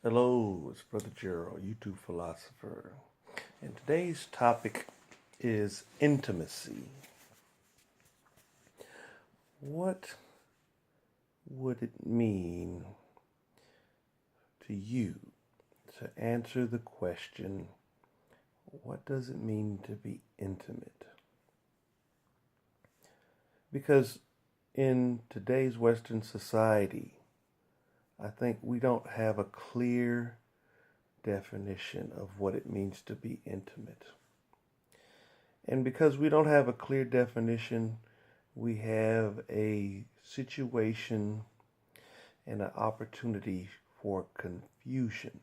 Hello, it's Brother Gerald, YouTube philosopher. And today's topic is intimacy. What would it mean to you to answer the question, what does it mean to be intimate? Because in today's Western society, I think we don't have a clear definition of what it means to be intimate. And because we don't have a clear definition, we have a situation and an opportunity for confusion.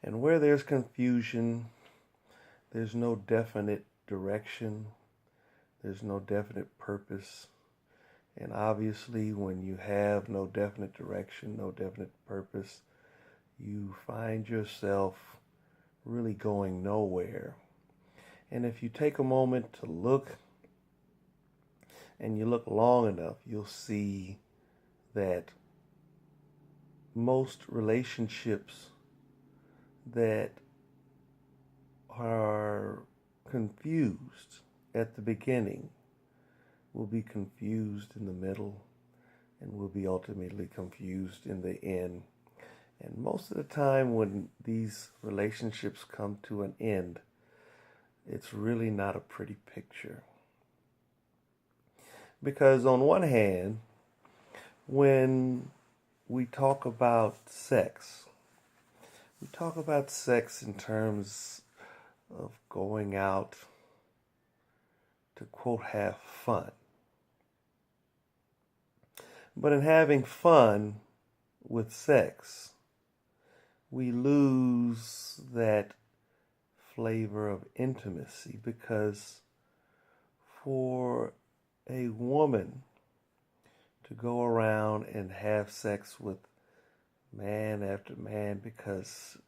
And where there's confusion, there's no definite direction, there's no definite purpose. And obviously, when you have no definite direction, no definite purpose, you find yourself really going nowhere. And if you take a moment to look, and you look long enough, you'll see that most relationships that are confused at the beginning will be confused in the middle and will be ultimately confused in the end. And most of the time when these relationships come to an end, it's really not a pretty picture. Because on one hand, when we talk about sex, we talk about sex in terms of going out to, quote, have fun. But in having fun with sex, we lose that flavor of intimacy, because for a woman to go around and have sex with man after man because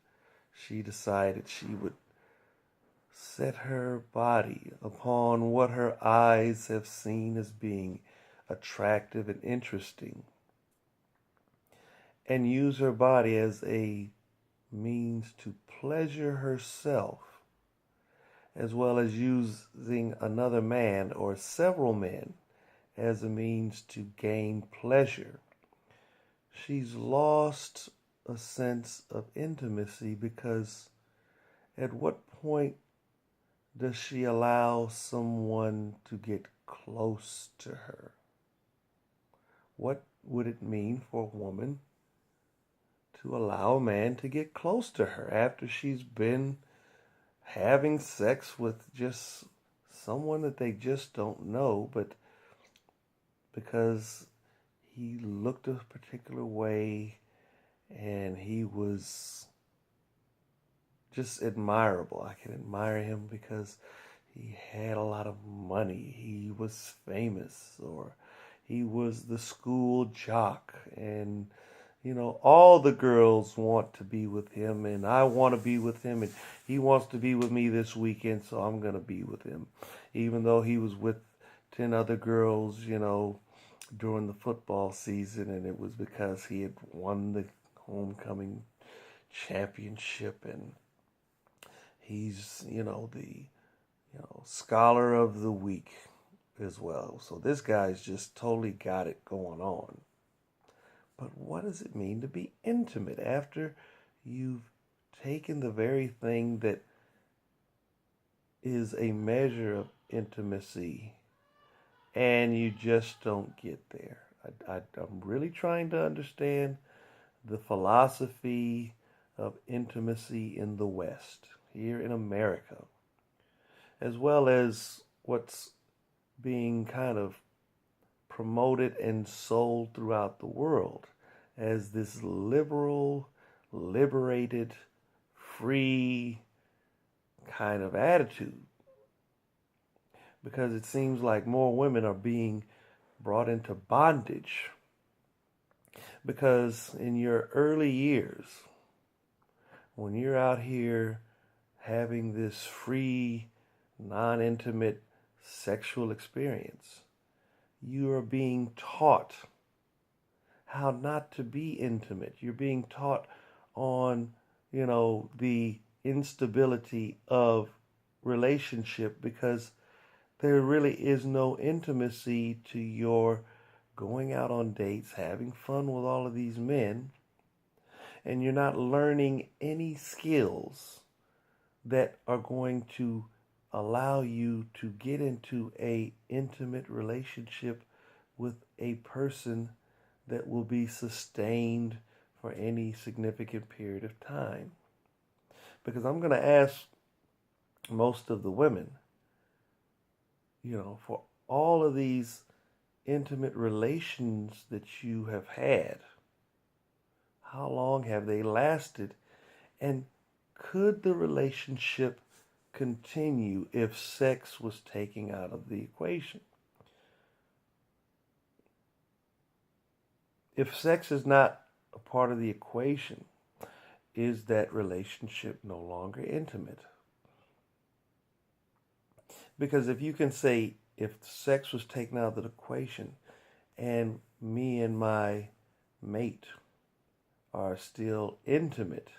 she decided she would set her body upon what her eyes have seen as being attractive and interesting, and use her body as a means to pleasure herself, as well as using another man or several men as a means to gain pleasure, she's lost a sense of intimacy, because at what point does she allow someone to get close to her? What would it mean for a woman to allow a man to get close to her after she's been having sex with just someone that they just don't know, but because he looked a particular way and he was just admirable. I can admire him because he had a lot of money, he was famous, or he was the school jock, and all the girls want to be with him, and I want to be with him, and he wants to be with me this weekend, so I'm going to be with him. Even though he was with 10 other girls, during the football season, and it was because he had won the homecoming championship, and he's, the, scholar of the week as well. So this guy's just totally got it going on. But what does it mean to be intimate after you've taken the very thing that is a measure of intimacy and you just don't get there? I'm really trying to understand the philosophy of intimacy in the West, here in America, as well as what's being kind of promoted and sold throughout the world as this liberal, liberated, free kind of attitude. Because it seems like more women are being brought into bondage. Because in your early years, when you're out here having this free, non-intimate sexual experience, you are being taught how not to be intimate. You're being taught on, the instability of relationship because there really is no intimacy to your going out on dates, having fun with all of these men, and you're not learning any skills that are going to allow you to get into a intimate relationship with a person that will be sustained for any significant period of time. Because I'm going to ask most of the women, for all of these intimate relations that you have had, how long have they lasted? And could the relationship continue if sex was taken out of the equation? If sex is not a part of the equation, is that relationship no longer intimate? Because if you can say, if sex was taken out of the equation and me and my mate are still intimate,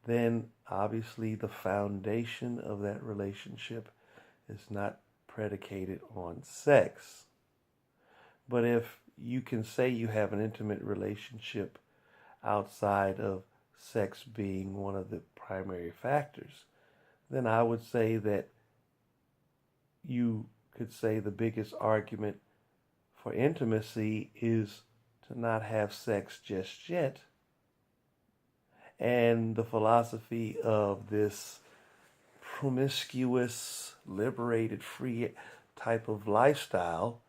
then obviously the foundation of that relationship is not predicated on sex. But if you can say you have an intimate relationship outside of sex being one of the primary factors, then I would say that you could say the biggest argument for intimacy is to not have sex just yet. And the philosophy of this promiscuous, liberated, free type of lifestyle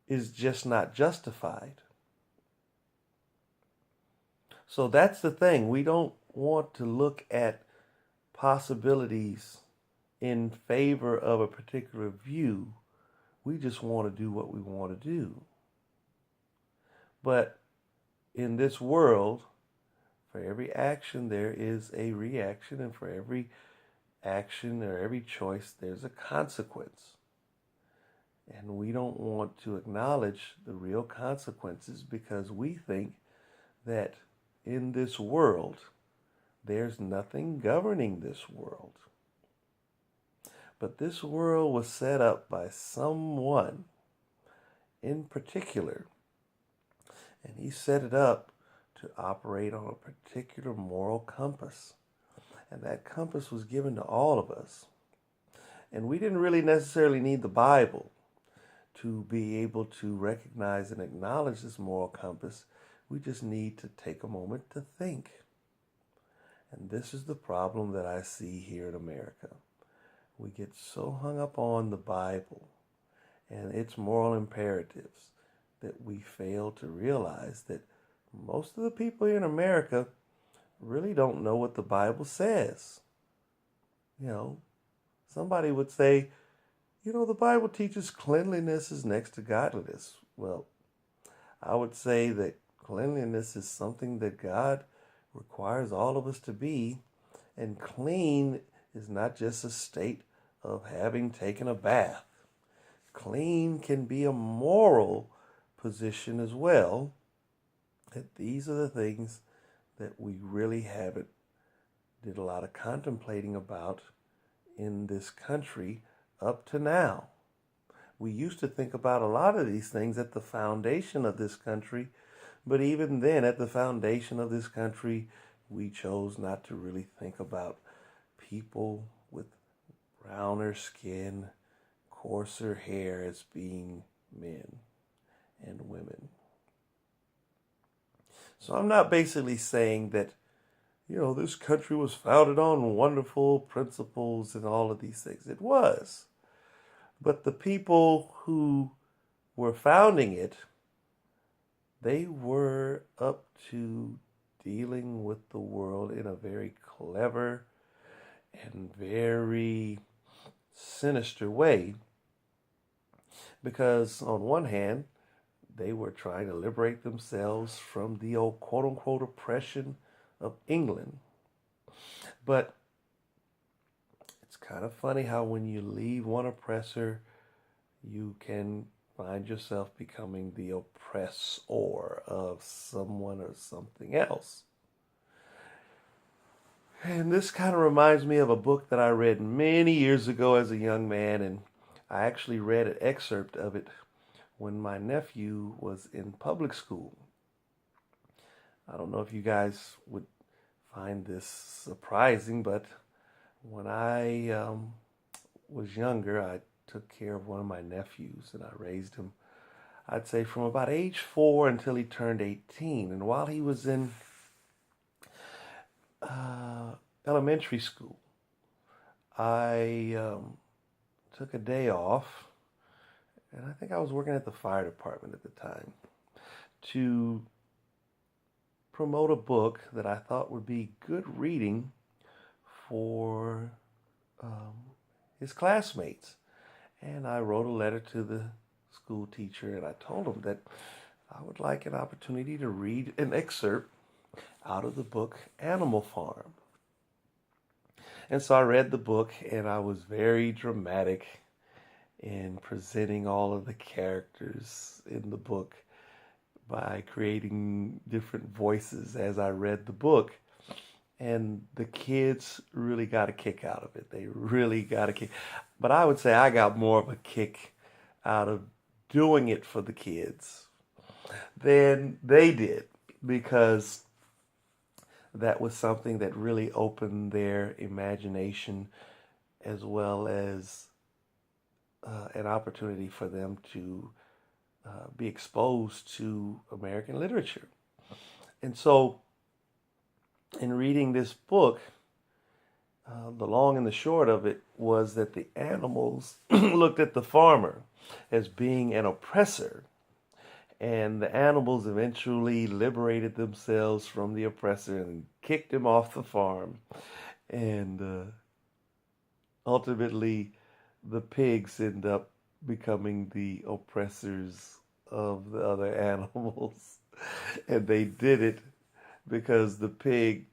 is just not justified. So that's the thing. We don't want to look at possibilities in favor of a particular view. We just want to do what we want to do. But in this world, for every action there is a reaction, and for every action or every choice there's a consequence. And we don't want to acknowledge the real consequences because we think that in this world there's nothing governing this world. But this world was set up by someone in particular, and he set it up to operate on a particular moral compass. And that compass was given to all of us. And we didn't really necessarily need the Bible to be able to recognize and acknowledge this moral compass. We just need to take a moment to think. And this is the problem that I see here in America. We get so hung up on the Bible and its moral imperatives that we fail to realize that most of the people here in America really don't know what the Bible says. Somebody would say, the Bible teaches cleanliness is next to godliness. Well, I would say that cleanliness is something that God requires all of us to be, and clean is not just a state of having taken a bath. Clean can be a moral position as well. That these are the things that we really haven't did a lot of contemplating about in this country up to now. We used to think about a lot of these things at the foundation of this country, but even then, at the foundation of this country, we chose not to really think about people with browner skin, coarser hair as being men and women. So I'm not basically saying that, this country was founded on wonderful principles and all of these things. It was. But the people who were founding it, they were up to dealing with the world in a very clever and very sinister way. Because on one hand, they were trying to liberate themselves from the old quote-unquote oppression of England. But it's kind of funny how when you leave one oppressor, you can find yourself becoming the oppressor of someone or something else. And this kind of reminds me of a book that I read many years ago as a young man, and I actually read an excerpt of it when my nephew was in public school. I don't know if you guys would find this surprising, but when I was younger, I took care of one of my nephews and I raised him, I'd say, from about age 4 until he turned 18. And while he was in elementary school, I took a day off, and I think I was working at the fire department at the time, to promote a book that I thought would be good reading for his classmates. And I wrote a letter to the school teacher, and I told him that I would like an opportunity to read an excerpt out of the book Animal Farm. And so I read the book, and I was very dramatic in presenting all of the characters in the book by creating different voices as I read the book. And the kids really got a kick out of it. They really got a kick. But I would say I got more of a kick out of doing it for the kids than they did, because that was something that really opened their imagination, as well as an opportunity for them to be exposed to American literature. And so, in reading this book, the long and the short of it was that the animals looked at the farmer as being an oppressor, and the animals eventually liberated themselves from the oppressor and kicked him off the farm. And ultimately, the pigs end up becoming the oppressors of the other animals. And they did it because the pig,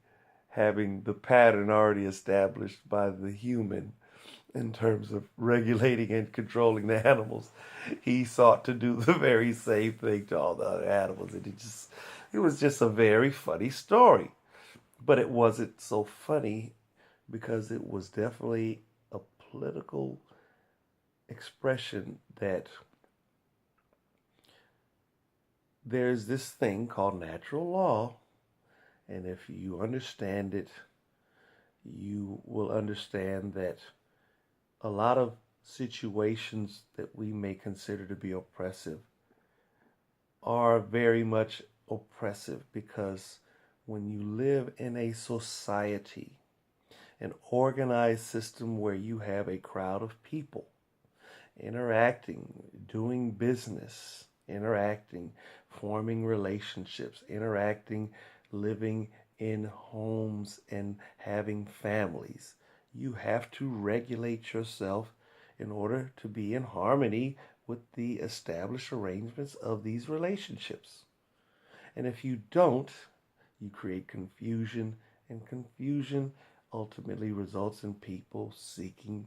having the pattern already established by the human in terms of regulating and controlling the animals, he sought to do the very same thing to all the other animals. And it was just a very funny story. But it wasn't so funny because it was definitely a political expression that there's this thing called natural law, and if you understand it, you will understand that a lot of situations that we may consider to be oppressive are very much oppressive, because when you live in a society, an organized system where you have a crowd of people interacting, doing business, interacting, forming relationships, interacting, living in homes and having families, you have to regulate yourself in order to be in harmony with the established arrangements of these relationships. And if you don't, you create confusion, and confusion ultimately results in people seeking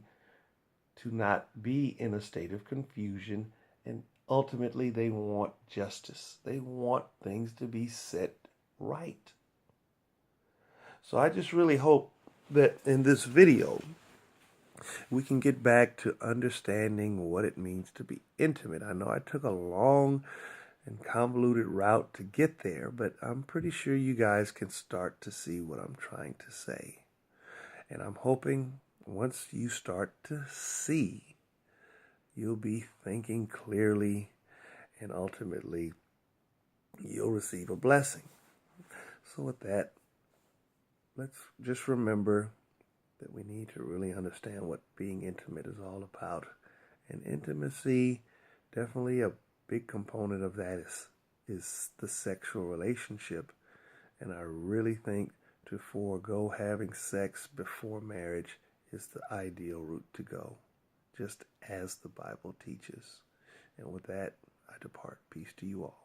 to not be in a state of confusion, and ultimately they want justice. They want things to be set right. So I just really hope that in this video we can get back to understanding what it means to be intimate. I know I took a long and convoluted route to get there, but I'm pretty sure you guys can start to see what I'm trying to say. And I'm hoping once you start to see, you'll be thinking clearly, and ultimately you'll receive a blessing. So with that, let's just remember that we need to really understand what being intimate is all about. And intimacy, definitely a big component of that is the sexual relationship. And I really think to forego having sex before marriage is the ideal route to go, just as the Bible teaches. And with that, I depart. Peace to you all.